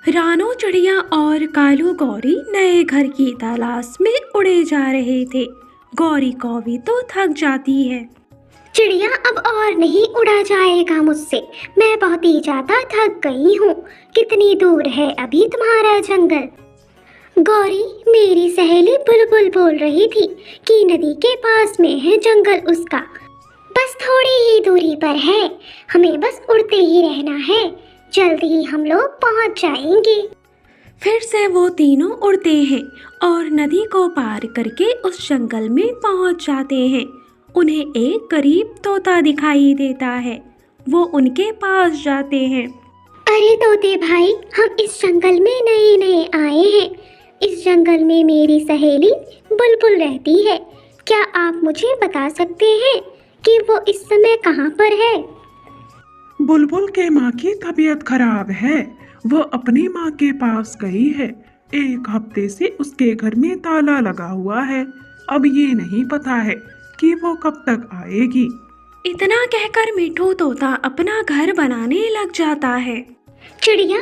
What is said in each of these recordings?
रानो चिड़िया और कालू गौरी नए घर की तलाश में उड़े जा रहे थे। गौरी कौवी तो थक जाती है। चिड़िया अब और नहीं उड़ा जाएगा मुझसे। मैं बहुत ही ज्यादा थक गई हूँ। कितनी दूर है अभी तुम्हारा जंगल? गौरी, मेरी सहेली बुलबुल बोल रही थी कि नदी के पास में है जंगल उसका। बस थोड़ी ही दूरी पर है। हमें बस उड़ते ही रहना है। जल्दी ही हम लोग पहुँच जाएंगे। फिर से वो तीनों उड़ते हैं और नदी को पार करके उस जंगल में पहुंच जाते हैं। उन्हें एक गरीब तोता दिखाई देता है। वो उनके पास जाते हैं। अरे तोते भाई, हम इस जंगल में नए नए आए हैं। इस जंगल में मेरी सहेली बुलबुल रहती है। क्या आप मुझे बता सकते हैं कि वो इस समय कहाँ पर है? बुलबुल के माँ की तबीयत खराब है। वो अपनी माँ के पास गई है। एक हफ्ते से उसके घर में ताला लगा हुआ है। अब ये नहीं पता है कि वो कब तक आएगी। इतना कहकर मिठू तोता अपना घर बनाने लग जाता है। चिड़िया,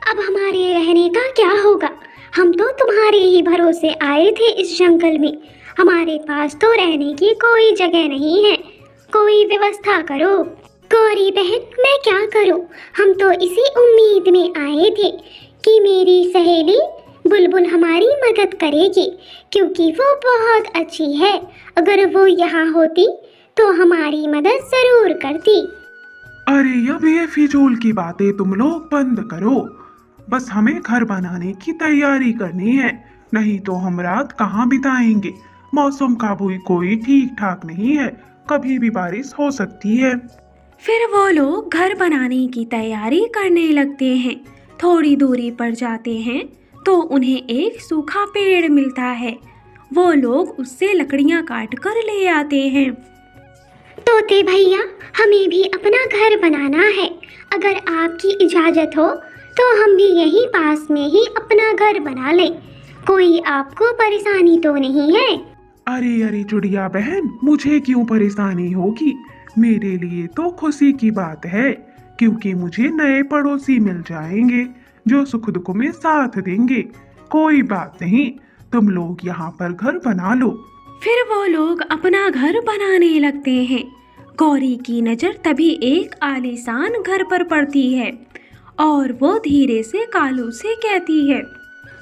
अब हमारे रहने का क्या होगा? हम तो तुम्हारे ही भरोसे आए थे इस जंगल में। हमारे पास तो रहने की कोई जगह नहीं है। कोई व्यवस्था करो। गौरी बहन, मैं क्या करूं? हम तो इसी उम्मीद में आए थे कि मेरी सहेली बुलबुल हमारी मदद करेगी, क्योंकि वो बहुत अच्छी है। अगर वो यहाँ होती तो हमारी मदद जरूर करती। अरे अब ये फिजूल की बातें तुम लोग बंद करो। बस हमें घर बनाने की तैयारी करनी है, नहीं तो हम रात कहाँ बिताएंगे। मौसम का भी कोई ठीक ठाक नहीं है, कभी भी बारिश हो सकती है। फिर वो लोग घर बनाने की तैयारी करने लगते हैं। थोड़ी दूरी पर जाते हैं तो उन्हें एक सूखा पेड़ मिलता है। वो लोग उससे लकड़ियां काट कर ले आते हैं। तोते भैया, हमें भी अपना घर बनाना है। अगर आपकी इजाजत हो तो हम भी यहीं पास में ही अपना घर बना लें। कोई आपको परेशानी तो नहीं है? अरे अरे चिड़िया बहन, मुझे क्यों परेशानी होगी। मेरे लिए तो खुशी की बात है, क्योंकि मुझे नए पड़ोसी मिल जाएंगे जो सुख दुख में साथ देंगे। कोई बात नहीं, तुम लोग यहाँ पर घर बना लो। फिर वो लोग अपना घर बनाने लगते हैं। गौरी की नज़र तभी एक आलीशान घर पर पड़ती है और वो धीरे से कालू से कहती है।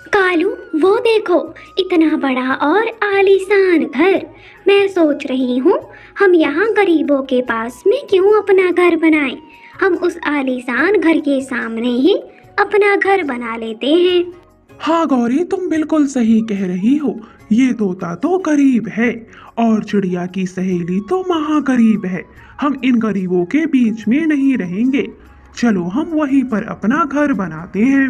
कालू, वो देखो, इतना बड़ा और आलीशान घर। मैं सोच रही हूँ हम यहाँ गरीबों के पास में क्यों अपना घर बनाएं। हम उस आलीशान घर के सामने ही अपना घर बना लेते हैं। हाँ गौरी, तुम बिल्कुल सही कह रही हो। ये तोता तो गरीब है और चिड़िया की सहेली तो महागरीब है। हम इन गरीबों के बीच में नहीं रहेंगे। चलो हम वहीं पर अपना घर बनाते हैं।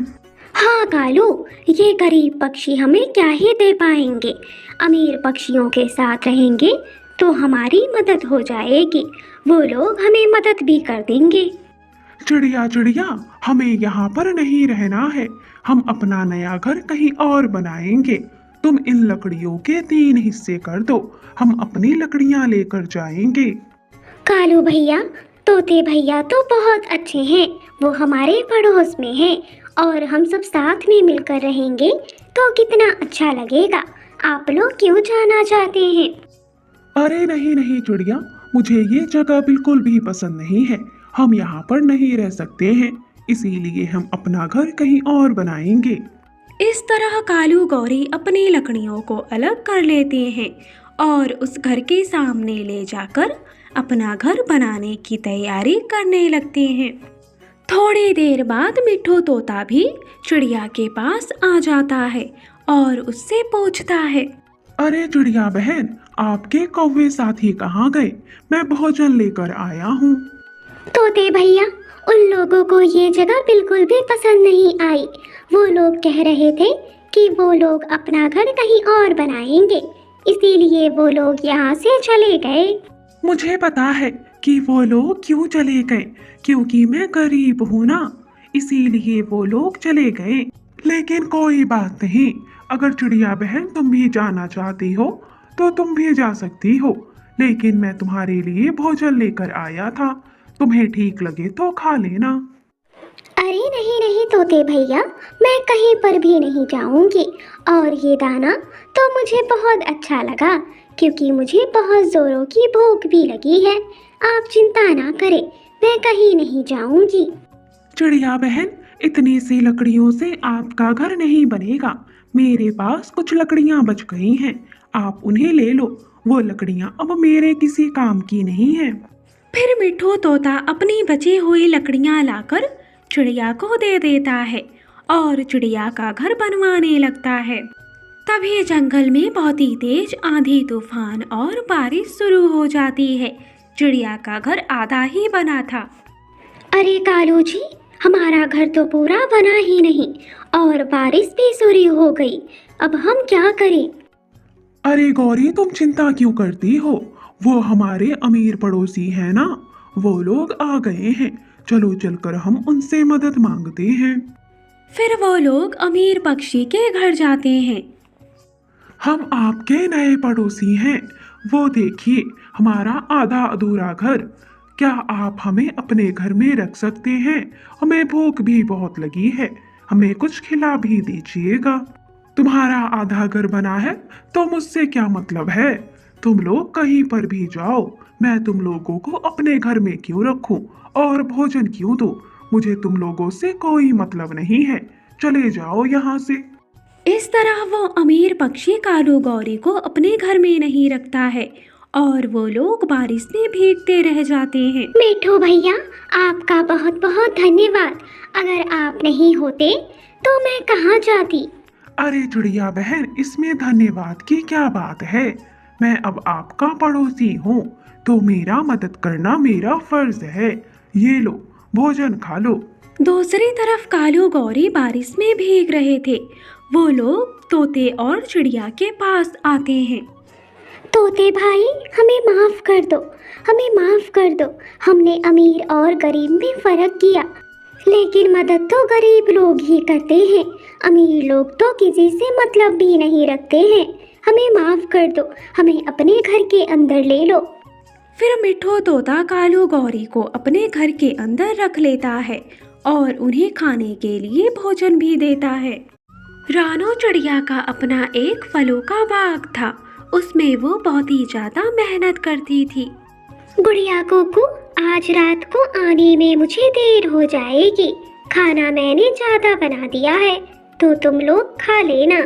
हाँ कालू, ये गरीब पक्षी हमें क्या ही दे पाएंगे। अमीर पक्षियों के साथ रहेंगे तो हमारी मदद हो जाएगी। वो लोग हमें मदद भी कर देंगे। चिड़िया चिड़िया, हमें यहाँ पर नहीं रहना है। हम अपना नया घर कहीं और बनाएंगे। तुम इन लकड़ियों के 3 हिस्से कर दो, हम अपनी लकड़ियाँ लेकर जाएंगे। कालू भैया, तोते भैया तो बहुत अच्छे हैं। वो हमारे पड़ोस में हैं और हम सब साथ में मिलकर रहेंगे तो कितना अच्छा लगेगा। आप लोग क्यों जाना चाहते हैं? अरे नहीं नहीं चिड़िया, मुझे ये जगह बिल्कुल भी पसंद नहीं है। हम यहाँ पर नहीं रह सकते हैं, इसीलिए हम अपना घर कहीं और बनाएंगे। इस तरह कालू गौरी अपनी लकड़ियों को अलग कर लेते हैं और उस घर के सामने ले जाकर अपना घर बनाने की तैयारी करने लगते हैं। थोड़ी देर बाद मिठू तोता भी चिड़िया के पास आ जाता है और उससे पूछता है। अरे चिड़िया बहन, आपके कौवे साथी कहाँ गए? मैं भोजन लेकर आया हूँ। तोते भैया, उन लोगों को ये जगह बिल्कुल भी पसंद नहीं आई। वो लोग कह रहे थे कि वो लोग अपना घर कहीं और बनाएंगे, इसीलिए वो लोग यहाँ से चले गए। मुझे पता है कि वो लोग क्यों चले गए, क्योंकि मैं गरीब हूँ ना, इसीलिए वो लोग चले गए। लेकिन कोई बात नहीं, अगर चिड़िया बहन तुम भी जाना चाहती हो तो तुम भी जा सकती हो। लेकिन मैं तुम्हारे लिए भोजन लेकर आया था, तुम्हें ठीक लगे तो खा लेना। अरे नहीं नहीं तोते भैया, मैं कहीं पर भी नहीं जाऊंगी। और ये दाना तो मुझे बहुत अच्छा लगा, क्योंकि मुझे बहुत जोरों की भूख भी लगी है। आप चिंता ना करें, मैं कहीं नहीं जाऊंगी। चिड़िया बहन, इतनी सी लकड़ियों से आपका घर नहीं बनेगा। मेरे पास कुछ लकड़ियां बच गई हैं, आप उन्हें ले लो। वो लकड़ियां अब मेरे किसी काम की नहीं है। फिर मिट्ठू तोता अपनी बची हुई लकड़ियां लाकर चिड़िया को दे देता है और चिड़िया का घर बनवाने लगता है। तभी जंगल में बहुत ही तेज आंधी तूफान और बारिश शुरू हो जाती है। चिड़िया का घर आधा ही बना था। अरे कालू जी, हमारा घर तो पूरा बना ही नहीं और बारिश भी शुरू हो गई। अब हम क्या करें? अरे गौरी, तुम चिंता क्यों करती हो? वो हमारे अमीर पड़ोसी हैं ना, वो लोग आ गए हैं। चलो चलकर हम उनसे मदद मांगते हैं। फिर वो लोग अमीर पक्षी के घर जाते हैं। हम आपके नए पड़ोसी हैं। वो देखिए, हमारा आधा अधूरा घर। क्या आप हमें अपने घर में रख सकते हैं? हमें भूख भी बहुत लगी है, हमें कुछ खिला भी दीजिएगा। तुम्हारा आधा घर बना है तो मुझसे क्या मतलब है? तुम लोग कहीं पर भी जाओ, मैं तुम लोगों को अपने घर में क्यों रखूं और भोजन क्यों दूं? मुझे तुम लोगों से कोई मतलब नहीं है, चले जाओ यहाँ से। इस तरह वो अमीर पक्षी कालू गौरी को अपने घर में नहीं रखता है और वो लोग बारिश में भीगते रह जाते हैं। मिट्ठू भैया, आपका बहुत बहुत धन्यवाद। अगर आप नहीं होते तो मैं कहाँ जाती। अरे चिड़िया बहन, इसमें धन्यवाद की क्या बात है? मैं अब आपका पड़ोसी हूँ, तो मेरा मदद करना मेरा फर्ज है। ये लो, भोजन खा लो। दूसरी तरफ कालू गौरी बारिश में भीग रहे थे। वो लोग तोते और चिड़िया के पास आते हैं। तोते भाई, हमें माफ कर दो, हमें माफ कर दो। हमने अमीर और गरीब में फर्क किया, लेकिन मदद तो गरीब लोग ही करते हैं। अमीर लोग तो किसी से मतलब भी नहीं रखते हैं। हमें माफ कर दो, हमें अपने घर के अंदर ले लो। फिर मिट्ठू तोता कालू गौरी को अपने घर के अंदर रख लेता है और उन्हें खाने के लिए भोजन भी देता है। रानो चिड़िया का अपना एक फलों का बाग था। उसमें वो बहुत ही ज्यादा मेहनत करती थी। गुड़िया कुकू, आज रात को आने में मुझे देर हो जाएगी। खाना मैंने ज्यादा बना दिया है, तो तुम लोग खा लेना।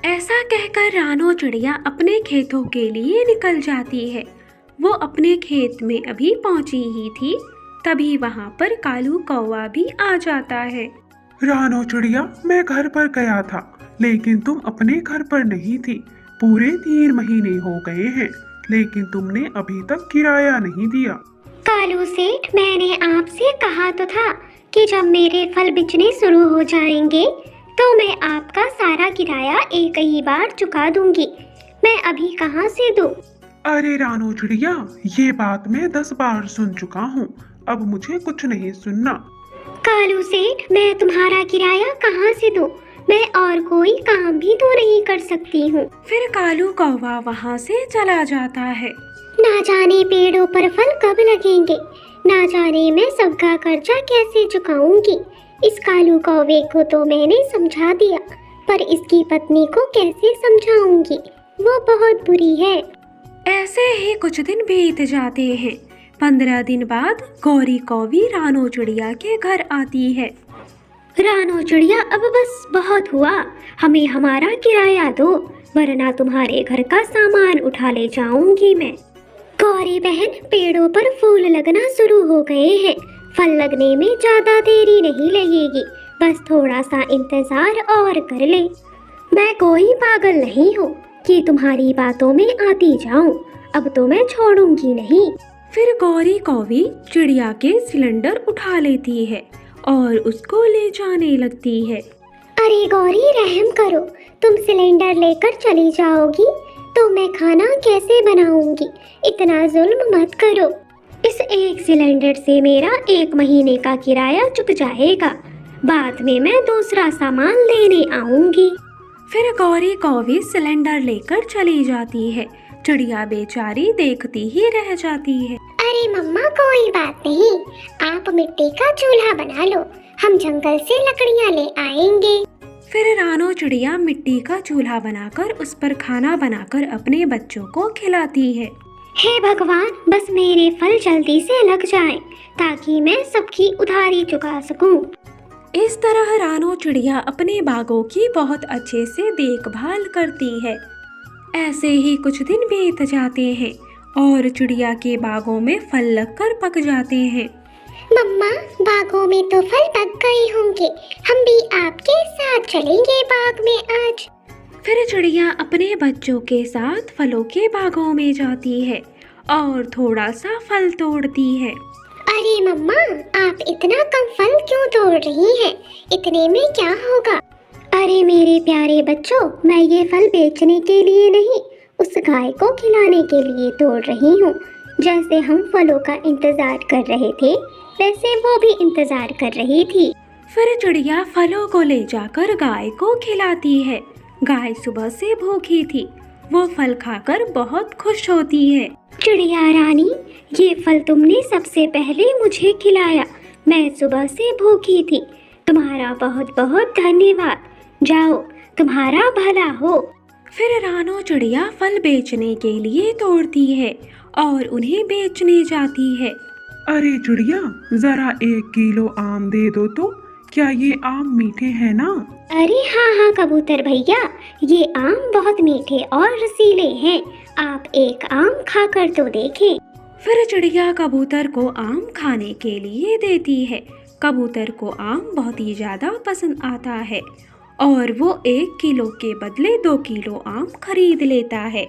ऐसा कहकर रानो चिड़िया अपने खेतों के लिए निकल जाती है। वो अपने खेत में अभी पहुंची ही थी, तभी वहां पर कालू कौवा भी आ जाता है। रानो चिड़िया, मैं घर पर गया था, लेकिन तुम अपने घर पर नहीं थी। पूरे 3 महीने हो गए हैं, लेकिन तुमने अभी तक किराया नहीं दिया। कालू सेठ, मैंने आपसे कहा तो था कि जब मेरे फल बिकने शुरू हो जाएंगे तो मैं आपका सारा किराया एक ही बार चुका दूंगी। मैं अभी कहाँ से दूं? अरे रानो चिड़िया, ये बात मैं 10 बार सुन चुका हूँ, अब मुझे कुछ नहीं सुनना। कालू सेठ, मैं तुम्हारा किराया कहाँ से दूं? मैं और कोई काम भी तो नहीं कर सकती हूँ। फिर कालू कौवा वहां से चला जाता है। ना जाने पेड़ों पर फल कब लगेंगे, ना जाने मैं सबका कर्जा कैसे चुकाऊंगी। इस कालू कौवे को तो मैंने समझा दिया, पर इसकी पत्नी को कैसे समझाऊंगी? वो बहुत बुरी है। ऐसे ही कुछ दिन बीत जाते हैं। 15 दिन बाद गौरी कौवी रानो चिड़िया के घर आती है। रानो चिड़िया, अब बस बहुत हुआ, हमें हमारा किराया दो, वरना तुम्हारे घर का सामान उठा ले जाऊंगी मैं। गौरी बहन, पेड़ों पर फूल लगना शुरू हो गए हैं। फल लगने में ज्यादा देरी नहीं लगेगी, बस थोड़ा सा इंतजार और कर ले। मैं कोई पागल नहीं हूँ कि तुम्हारी बातों में आती जाऊं। अब तो मैं छोड़ूंगी नहीं। फिर गौरी कौवी चिड़िया के सिलेंडर उठा लेती है और उसको ले जाने लगती है। अरे गौरी, रहम करो, तुम सिलेंडर लेकर चली जाओगी तो मैं खाना कैसे बनाऊंगी? इतना जुल्म मत करो। इस एक सिलेंडर से मेरा 1 महीने का किराया चुक जाएगा। बाद में मैं दूसरा सामान लेने आऊंगी। फिर गौरी कौवी सिलेंडर लेकर चली जाती है। चिड़िया बेचारी देखती ही रह जाती है। अरे मम्मा, कोई बात नहीं, आप मिट्टी का चूल्हा बना लो, हम जंगल से लकड़ियाँ ले आएंगे। चिड़िया मिट्टी का चूल्हा बनाकर उस पर खाना बनाकर अपने बच्चों को खिलाती है। हे भगवान, बस मेरे फल जल्दी से लग जाएं, ताकि मैं सबकी उधारी चुका सकूं। इस तरह रानो चिड़िया अपने बागों की बहुत अच्छे से देखभाल करती है। ऐसे ही कुछ दिन बीत जाते हैं और चिड़िया के बागों में फल लगकर पक जाते हैं। मम्मा, बागों में तो फल पक गए होंगे, हम भी आपके साथ चलेंगे बाग में आज। फिर चिड़िया अपने बच्चों के साथ फलों के बागों में जाती है और थोड़ा सा फल तोड़ती है। अरे मम्मा, आप इतना कम फल क्यों तोड़ रही हैं? इतने में क्या होगा? अरे मेरे प्यारे बच्चों, मैं ये फल बेचने के लिए नहीं, उस गाय को खिलाने के लिए तोड़ रही हूँ। जैसे हम फलों का इंतजार कर रहे थे, वैसे वो भी इंतजार कर रही थी। फिर चिड़िया फलों को ले जाकर गाय को खिलाती है। गाय सुबह से भूखी थी, वो फल खाकर बहुत खुश होती है। चिड़िया रानी, ये फल तुमने सबसे पहले मुझे खिलाया, मैं सुबह से भूखी थी। तुम्हारा बहुत बहुत धन्यवाद। जाओ, तुम्हारा भला हो। फिर रानो चिड़िया फल बेचने के लिए तोड़ती है और उन्हें बेचने जाती है। अरे चिड़िया, जरा 1 किलो आम दे दो तो। क्या ये आम मीठे हैं ना? अरे हाँ हाँ कबूतर भैया, ये आम बहुत मीठे और रसीले हैं, आप एक आम खाकर तो देखें। फिर चिड़िया कबूतर को आम खाने के लिए देती है। कबूतर को आम बहुत ही ज्यादा पसंद आता है और वो 1 किलो के बदले 2 किलो आम खरीद लेता है।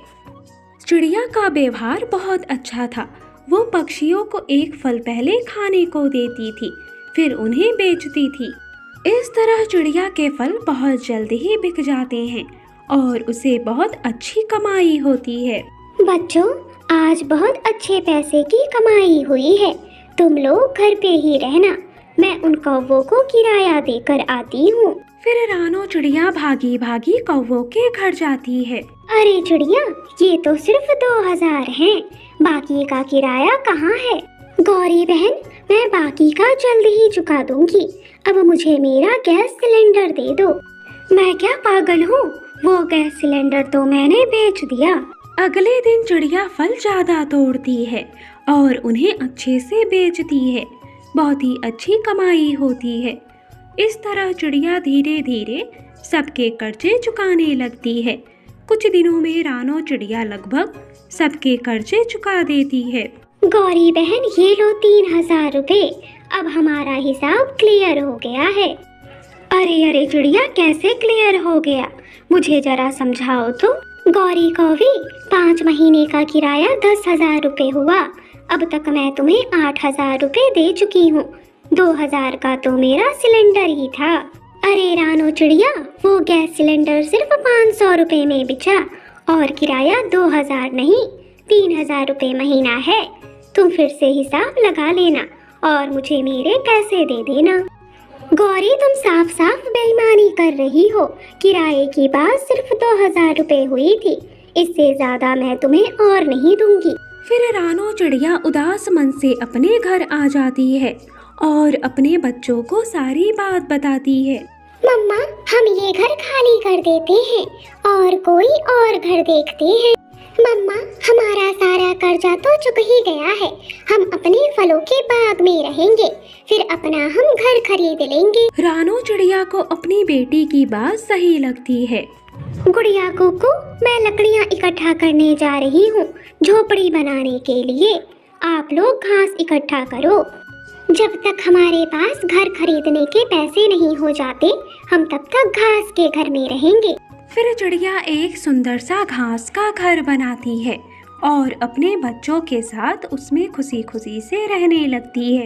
चिड़िया का व्यवहार बहुत अच्छा था। वो पक्षियों को एक फल पहले खाने को देती थी, फिर उन्हें बेचती थी। इस तरह चिड़िया के फल बहुत जल्द ही बिक जाते हैं और उसे बहुत अच्छी कमाई होती है। बच्चों, आज बहुत अच्छे पैसे की कमाई हुई है। तुम लोग घर पे ही रहना, मैं उन कौवों को किराया देकर आती हूँ। फिर रानो चिड़िया भागी भागी कौवों के घर जाती है। अरे चिड़िया, ये तो सिर्फ 2000 हैं, बाकी का किराया कहाँ है? गौरी बहन, मैं बाकी का जल्द ही चुका दूंगी, अब मुझे मेरा गैस सिलेंडर दे दो। मैं क्या पागल हूँ, वो गैस सिलेंडर तो मैंने बेच दिया। अगले दिन चिड़िया फल ज्यादा तोड़ती है और उन्हें अच्छे से बेचती है। बहुत ही अच्छी कमाई होती है। इस तरह चिड़िया धीरे धीरे सबके कर्जे चुकाने लगती है। कुछ दिनों में रानो चिड़िया लगभग सबके कर्जे चुका देती है। गौरी बहन, ये लो 3000 रुपए, अब हमारा हिसाब क्लियर हो गया है। अरे अरे चिड़िया, कैसे क्लियर हो गया, मुझे जरा समझाओ तो। गौरी कौवी, 5 महीने का किराया 10,000 रुपए हुआ। अब तक मैं तुम्हें 8,000 रुपए दे चुकी हूँ। 2,000 का तो मेरा सिलेंडर ही था। अरे रानो चिड़िया, वो गैस सिलेंडर सिर्फ 500 रुपए में बिचा और किराया 2,000 नहीं 3,000 रुपए महीना है। तुम फिर से हिसाब लगा लेना और मुझे मेरे पैसे दे देना। गौरी, तुम साफ साफ बेईमानी कर रही हो। किराए की बात सिर्फ 2,000 रुपए हुई थी, इससे ज्यादा मैं तुम्हें और नहीं दूंगी। फिर रानो चिड़िया उदास मन से अपने घर आ जाती है और अपने बच्चों को सारी बात बताती है। मम्मा, हम ये घर खाली कर देते हैं और कोई और घर देखते हैं। मम्मा, हमारा सारा कर्जा तो चुक ही गया है, हम अपने फलों के बाग में रहेंगे, फिर अपना हम घर खरीद लेंगे। रानो चिड़िया को अपनी बेटी की बात सही लगती है। गुड़िया कुकू, मैं लकड़ियाँ इकट्ठा करने जा रही हूँ झोपड़ी बनाने के लिए। आप लोग घास इकट्ठा करो। जब तक हमारे पास घर खरीदने के पैसे नहीं हो जाते, हम तब तक घास के घर में रहेंगे। फिर चिड़िया एक सुंदर सा घास का घर बनाती है और अपने बच्चों के साथ उसमें खुशी खुशी से रहने लगती है।